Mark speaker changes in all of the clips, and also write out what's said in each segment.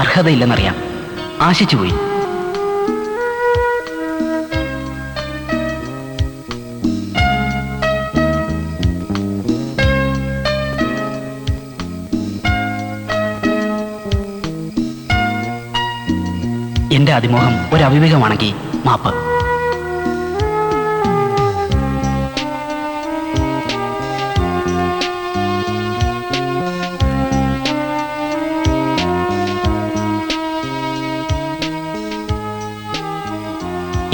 Speaker 1: അർഹതയില്ലെന്നറിയാം. ആശിച്ചുപോയി. എന്റെ അതിമോഹം ഒരു അവിവേകമാണെങ്കിൽ മാപ്പ്.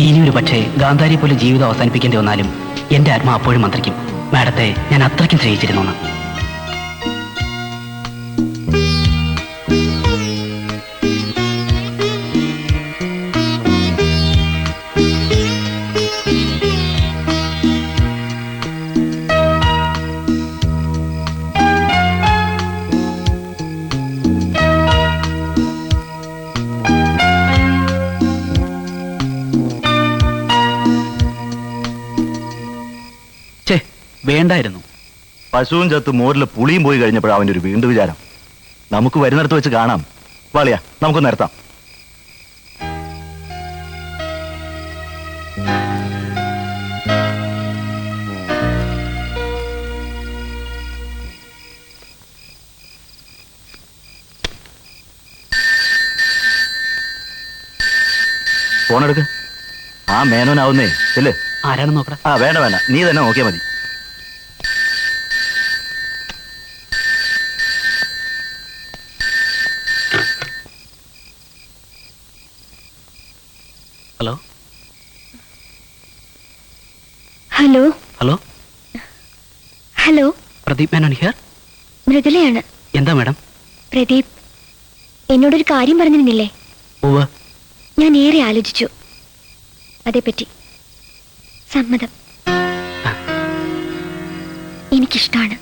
Speaker 1: ഇനിയൊരു പക്ഷേ ഗാന്ധാരി പോലെ ജീവിതം അവസാനിപ്പിക്കേണ്ടി വന്നാലും എന്റെ ആത്മ അപ്പോഴും മന്ത്രിക്കും മാഡത്തെ ഞാൻ അത്രയ്ക്കും സ്നേഹിച്ചിരുന്നു. വേണ്ടായിരുന്നു.
Speaker 2: പശുവും ചത്ത് മോരില് പുളിയും പോയി കഴിഞ്ഞപ്പോഴാണ് അവൻ്റെ ഒരു വീണ്ടും വിചാരം. നമുക്ക് വരുന്നിടത്ത് വെച്ച് കാണാം. വാളിയാ, നമുക്ക് നിർത്താം. ഫോണെടുക്ക്. ആ മേനോനാവുന്നേ ഇല്ലേ?
Speaker 1: ആരാണെന്ന് നോക്കണം.
Speaker 2: ആ വേണ്ട വേണ്ട, നീ തന്നെ നോക്കിയാൽ മതി.
Speaker 1: Hello
Speaker 3: hello
Speaker 1: hello
Speaker 3: hello,
Speaker 1: Pradeep Menon here.
Speaker 3: മൃദുലയാണ്.
Speaker 1: എന്താ മാഡം?
Speaker 3: പ്രദീപ്, എന്നോടൊരു കാര്യം പറഞ്ഞിരുന്നില്ലേ?
Speaker 1: ഉവ്വ്.
Speaker 3: ഞാൻ ഏറെ ആലോചിച്ചു. അതേപ്പറ്റി സമ്മതം. എനിക്കിഷ്ടാണ്.